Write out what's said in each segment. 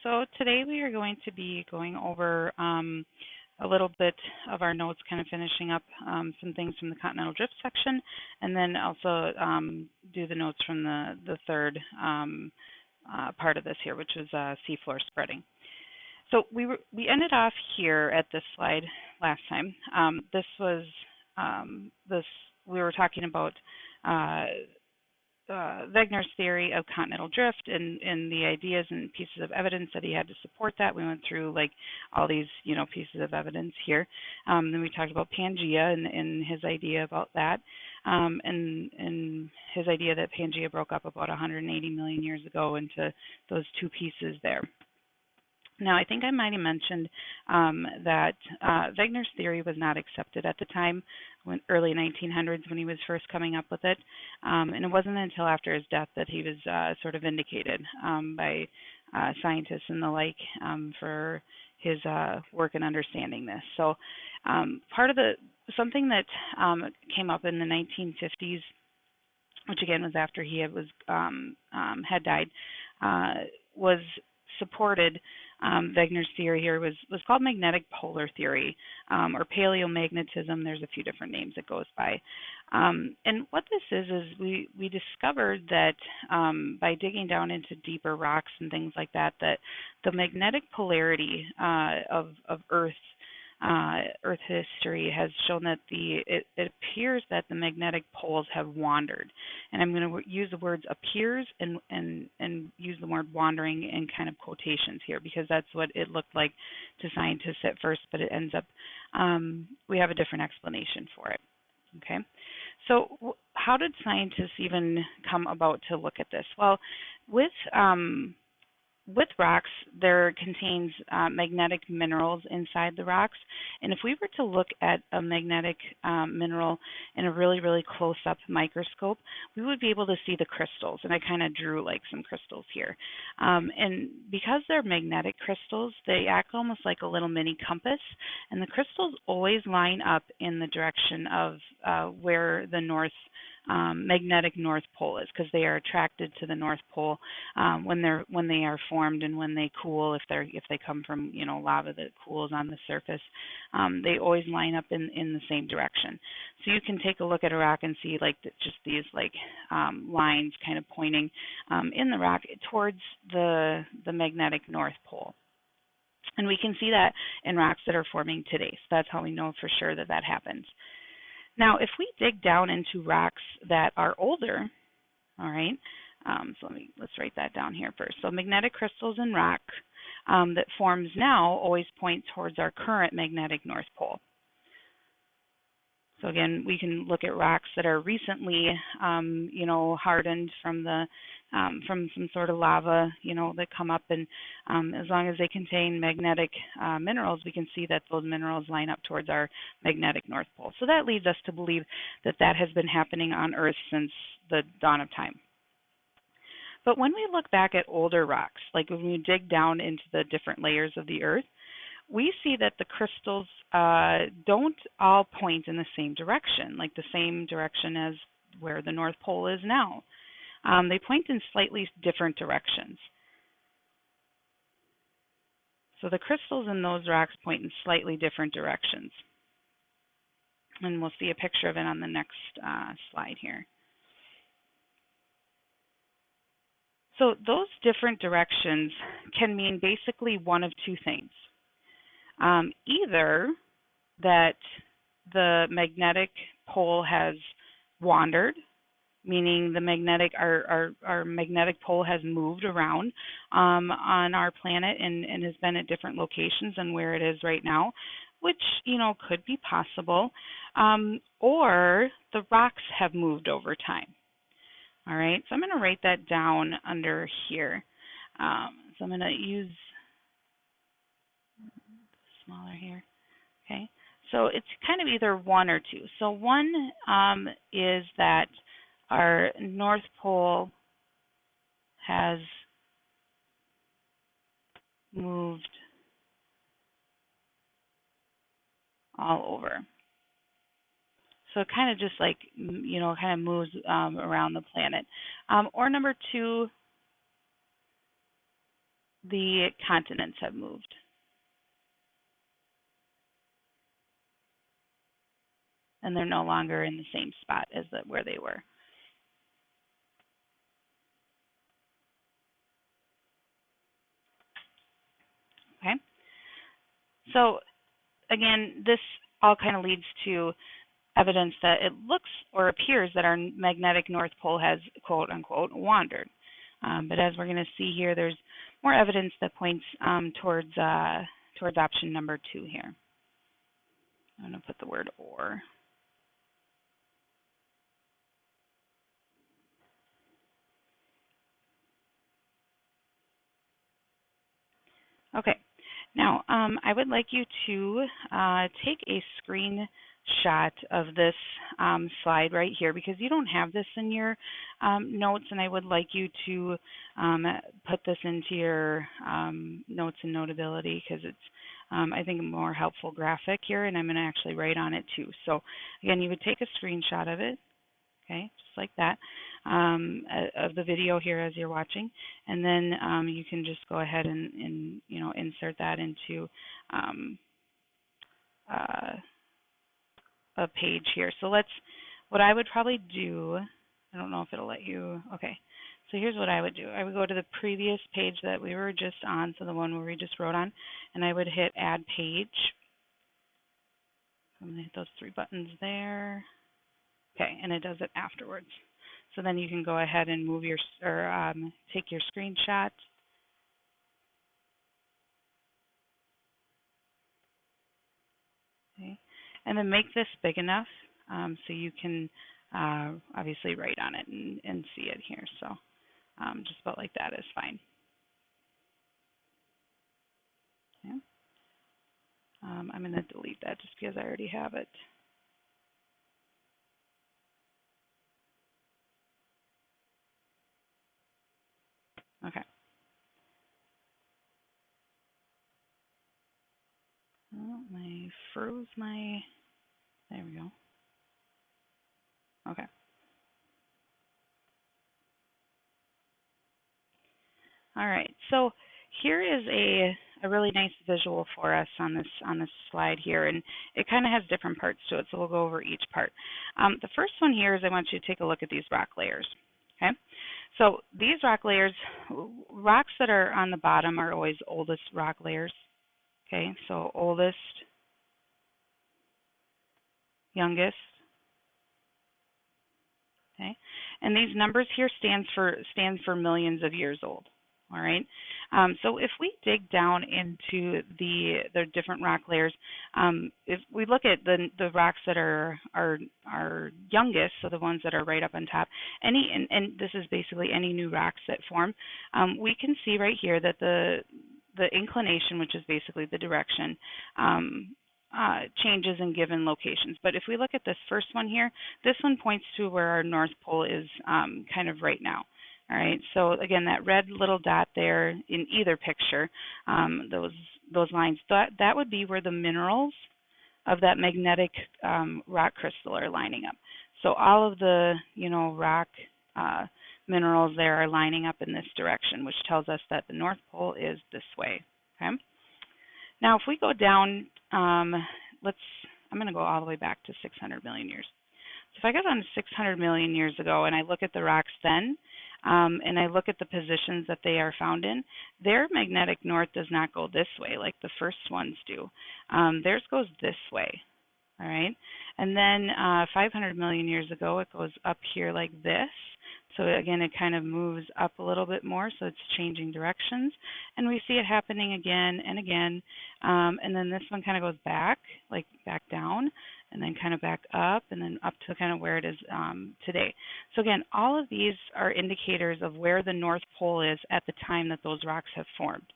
So today we are going to be going over a little bit of our notes, kind of finishing up some things from the continental drift section, and then also do the notes from the third part of this here, which is seafloor spreading. So we ended off here at this slide last time. This was we were talking about Wegener's theory of continental drift and the ideas and pieces of evidence that he had to support that. We went through like all these, pieces of evidence here. Then we talked about Pangea and his idea about that, and his idea that Pangea broke up about 180 million years ago into those two pieces there. Now, I think I might have mentioned that Wegener's theory was not accepted at the time, early 1900s, when he was first coming up with it, and it wasn't until after his death that he was sort of vindicated by scientists and the like for his work in understanding this. So, something that came up in the 1950s, which again was after he had died, was supported. Wegener's theory here was called magnetic polar theory, or paleomagnetism. There's a few different names it goes by. And what this is we discovered that by digging down into deeper rocks and things like that, that the magnetic polarity of Earth history has shown that it appears that the magnetic poles have wandered. And I'm going to use the words appears and use the word wandering in kind of quotations here, because that's what it looked like to scientists at first, but it ends up we have a different explanation for it. Okay, so how did scientists even come about to look at this? Well, with rocks, there contains magnetic minerals inside the rocks. And if we were to look at a magnetic mineral in a really, really close-up microscope, we would be able to see the crystals. And I kind of drew like some crystals here. And because they're magnetic crystals, they act almost like a little mini compass. And the crystals always line up in the direction of where the magnetic North Pole is, because they are attracted to the North Pole when they are formed and when they cool. If they come from lava that cools on the surface, they always line up in the same direction. So you can take a look at a rock and see just these lines kind of pointing in the rock towards the magnetic North Pole. And we can see that in rocks that are forming today. So that's how we know for sure that happens. Now, if we dig down into rocks that are older, all right, so let's write that down here first. So magnetic crystals in rock that forms now always point towards our current magnetic North Pole. So again, we can look at rocks that are recently, hardened from some sort of lava, that come up, and as long as they contain magnetic minerals, we can see that those minerals line up towards our magnetic North Pole. So that leads us to believe that has been happening on Earth since the dawn of time. But when we look back at older rocks, like when we dig down into the different layers of the Earth, we see that the crystals don't all point in the same direction, like the same direction as where the North Pole is now. They point in slightly different directions. So the crystals in those rocks point in slightly different directions. And we'll see a picture of it on the next slide here. So those different directions can mean basically one of two things. Either that the magnetic pole has wandered, meaning our magnetic pole has moved around on our planet and has been at different locations than where it is right now, which could be possible, or the rocks have moved over time. All right, so I'm going to write that down under here. So I'm going to use smaller here. Okay, so it's kind of either one or two. So one is that our North Pole has moved all over. So it kind of just kind of moves around the planet. Or number two, the continents have moved, and they're no longer in the same spot as where they were. Okay. So again, this all kind of leads to evidence that it looks or appears that our magnetic North Pole has quote unquote wandered. But as we're going to see here, there's more evidence that points towards option number 2 here. I'm going to put the word or. Okay. Now, I would like you to take a screenshot of this slide right here because you don't have this in your notes, and I would like you to put this into your notes and notability because it's, I think, a more helpful graphic here, and I'm going to actually write on it too. So, again, you would take a screenshot of it. Okay, just like that, of the video here as you're watching, and then you can just go ahead and insert that into uh, a page here. So what I would probably do, I don't know if it'll let you, okay, so here's what I would do. I would go to the previous page that we were just on, so the one where we just wrote on, and I would hit add page. I'm going to hit those 3 buttons there. Okay, and it does it afterwards. So then you can go ahead and move your, or take your screenshot. Okay, and then make this big enough so you can obviously write on it and see it here. So just about like that is fine. Okay. I'm going to delete that just because I already have it. Okay. Oh, there we go. Okay. All right. So here is a really nice visual for us on this slide here, and it kind of has different parts to it. So we'll go over each part. The first one here is I want you to take a look at these rock layers. Okay. So these rock layers, rocks that are on the bottom are always oldest rock layers. Okay. So oldest, youngest. Okay, and these numbers here stand for millions of years old. All right. So if we dig down into the different rock layers, if we look at the rocks that are youngest, so the ones that are right up on top, and this is basically any new rocks that form, we can see right here that the inclination, which is basically the direction, changes in given locations. But if we look at this first one here, this one points to where our North Pole is kind of right now. All right, so again, that red little dot there in either picture, those lines, that would be where the minerals of that magnetic rock crystal are lining up. So all of the rock minerals there are lining up in this direction, which tells us that the North Pole is this way. Okay. Now, if we go down, I'm going to go all the way back to 600 million years. So if I go down to 600 million years ago and I look at the rocks then, and I look at the positions that they are found in, their magnetic north does not go this way like the first ones do. Theirs goes this way. All right, and then 500 million years ago, it goes up here like this. So again, it kind of moves up a little bit more, so it's changing directions. And we see it happening again and again. And then this one kind of goes back, like back down, and then kind of back up, and then up to kind of where it is today. So again, all of these are indicators of where the North Pole is at the time that those rocks have formed.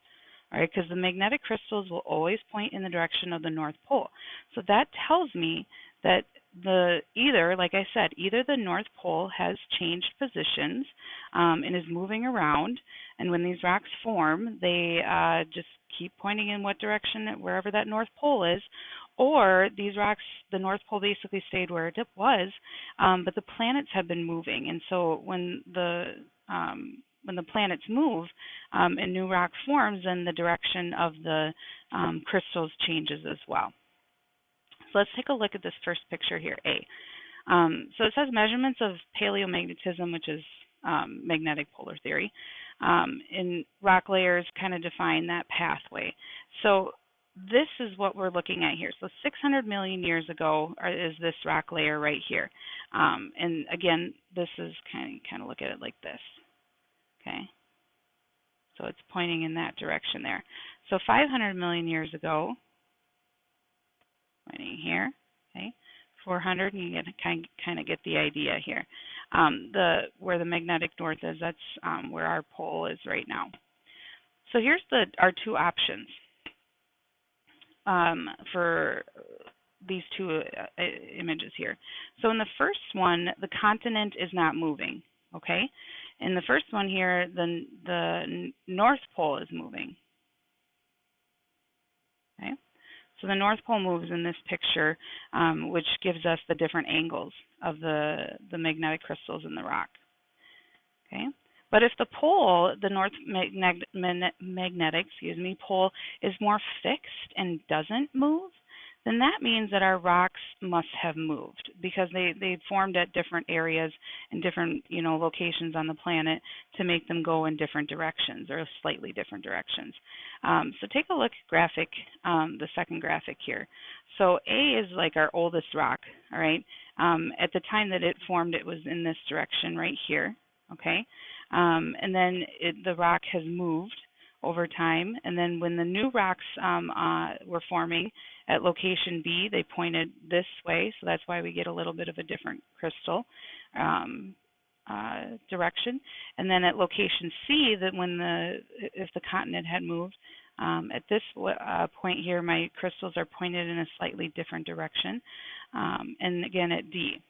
All right, because the magnetic crystals will always point in the direction of the North Pole. So that tells me that either, like I said, either the North Pole has changed positions and is moving around, and when these rocks form, they just keep pointing in what direction, wherever that North Pole is, or these rocks, the North Pole basically stayed where it was, but the planets have been moving, and so when when the planets move and new rock forms, then the direction of the crystals changes as well. So let's take a look at this first picture here, A. So it says measurements of paleomagnetism, which is magnetic polar theory, in rock layers kind of define that pathway. So this is what we're looking at here. So 600 million years ago is this rock layer right here. And again, this is kind of look at it like this. Okay. So it's pointing in that direction there. So 500 million years ago, pointing here. Okay. 400, and you get kind of get the idea here. Where the magnetic north is, that's where our pole is right now. So here's our two options for these two images here. So in the first one, the continent is not moving. Okay, in the first one here, the North Pole is moving. Okay. So the North Pole moves in this picture, which gives us the different angles of the magnetic crystals in the rock. Okay, but if the pole, the north magnetic, pole is more fixed and doesn't move, then that means that our rocks must have moved because they formed at different areas and different locations on the planet to make them go in different directions or slightly different directions. So take a look at graphic, the second graphic here. So A is like our oldest rock, all right? At the time that it formed, it was in this direction right here, okay? And then the rock has moved over time, and then when the new rocks were forming at location B, they pointed this way, so that's why we get a little bit of a different crystal direction. And then at location C, that if the continent had moved, at this point here, my crystals are pointed in a slightly different direction, and again at D.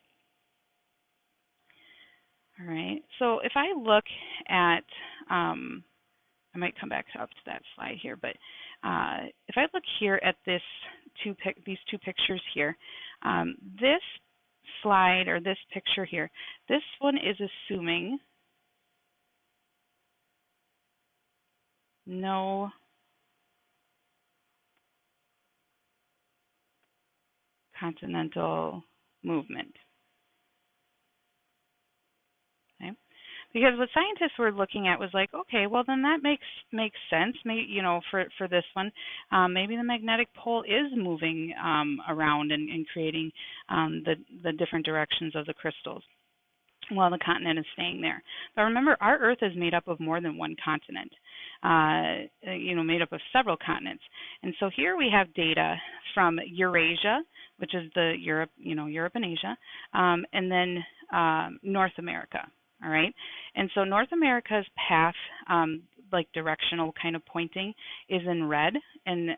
All right, so if I look at I might come back up to that slide here, but if I look here at these two pictures here, this slide or this picture here, this one is assuming no continental movement. Okay. Because what scientists were looking at was like, okay, well then that makes sense. Maybe for this one, maybe the magnetic pole is moving around and creating the different directions of the crystals, while the continent is staying there. But remember, our Earth is made up of more than one continent. Made up of several continents. And so here we have data from Eurasia, which is the Europe and Asia, and then North America. All right, and so North America's path, like directional kind of pointing, is in red, and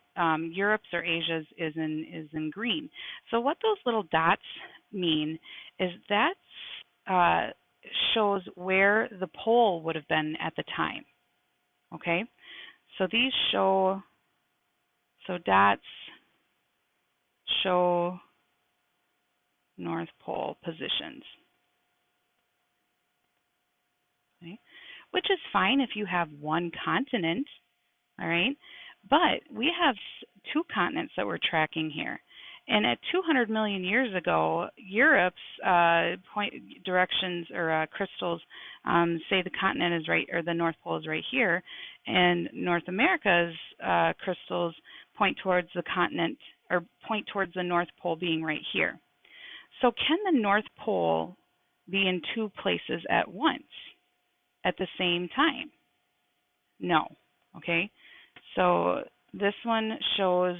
Europe's or Asia's is in green. So what those little dots mean is that shows where the pole would have been at the time. Okay, so these dots show North Pole positions. Okay. Which is fine if you have one continent, all right? But we have two continents that we're tracking here. And at 200 million years ago, Europe's point directions or crystals say the continent is right, or the North Pole is right here, and North America's crystals point towards the continent, or point towards the North Pole being right here. So can the North Pole be in two places at once? At the same time? No. Okay, so this one shows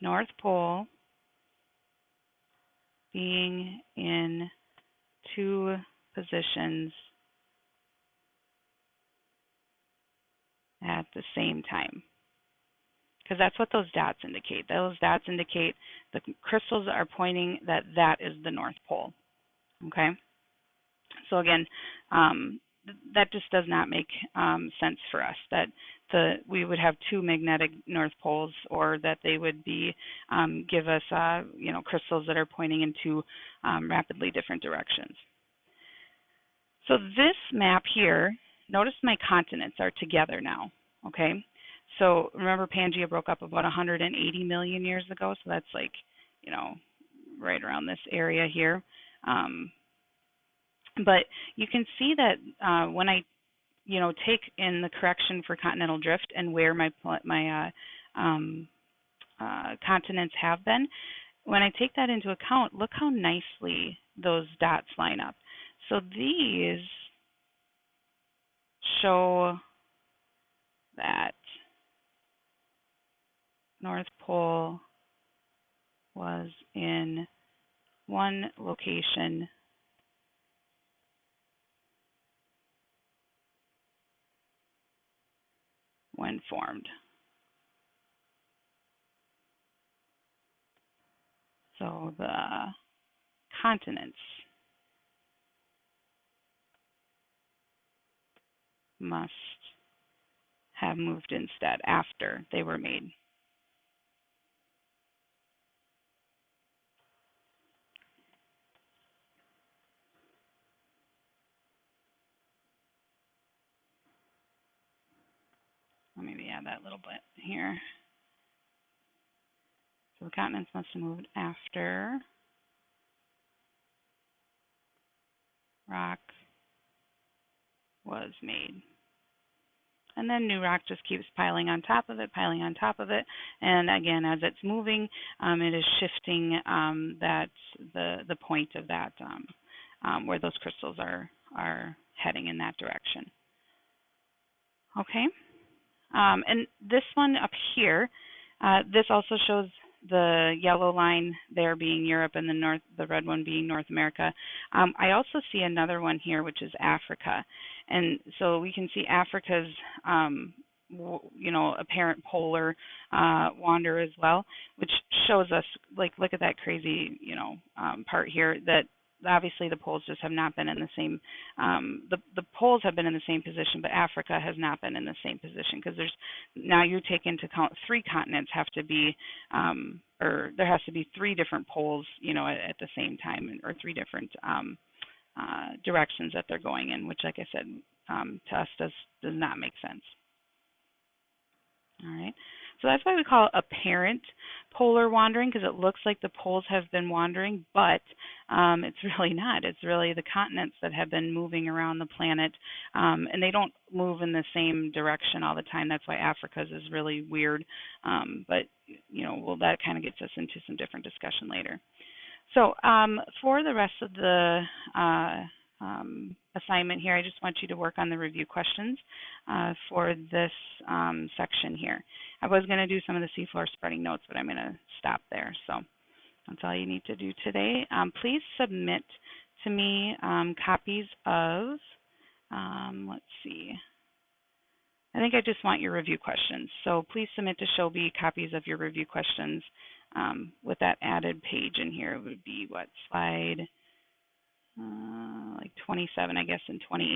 North Pole being in two positions at the same time, because that's what those dots indicate. Those dots indicate the crystals are pointing that is the North Pole. Okay. So again, that just does not make sense for us, that we would have two magnetic North Poles, or that they would be give us crystals that are pointing in two rapidly different directions. So this map here, notice my continents are together now, okay? So remember Pangea broke up about 180 million years ago, so that's like, you know, right around this area here. Um, but you can see that when I, take in the correction for continental drift and where my continents have been, when I take that into account, look how nicely those dots line up. So these show that North Pole was in one location when formed. So the continents must have moved instead after they were made. Let me add that little bit here. So the continents must have moved after rock was made. And then new rock just keeps piling on top of it, piling on top of it. And again, as it's moving, it is shifting the point of that where those crystals are heading in that direction. Okay. And this one up here, this also shows the yellow line there being Europe and the red one being North America. I also see another one here, which is Africa. And so we can see Africa's, apparent polar wander as well, which shows us, like, look at that crazy, part here that obviously the poles just have not been in the same the poles have been in the same position, but Africa has not been in the same position, because there's now you take into account 3 continents have to be or there has to be 3 different poles, at the same time, or 3 different directions that they're going in, which, like I said, to us does not make sense. All right. So that's why we call it apparent polar wandering, because it looks like the poles have been wandering, but it's really not. It's really the continents that have been moving around the planet, and they don't move in the same direction all the time. That's why Africa's is really weird. But, that kind of gets us into some different discussion later. So for the rest of the assignment here, I just want you to work on the review questions for this section here. I was going to do some of the seafloor spreading notes, but I'm going to stop there. So that's all you need to do today. Please submit to me copies of, let's see, I think I just want your review questions. So please submit to Shelby copies of your review questions with that added page in here. It would be what, slide like 27, I guess, and 28.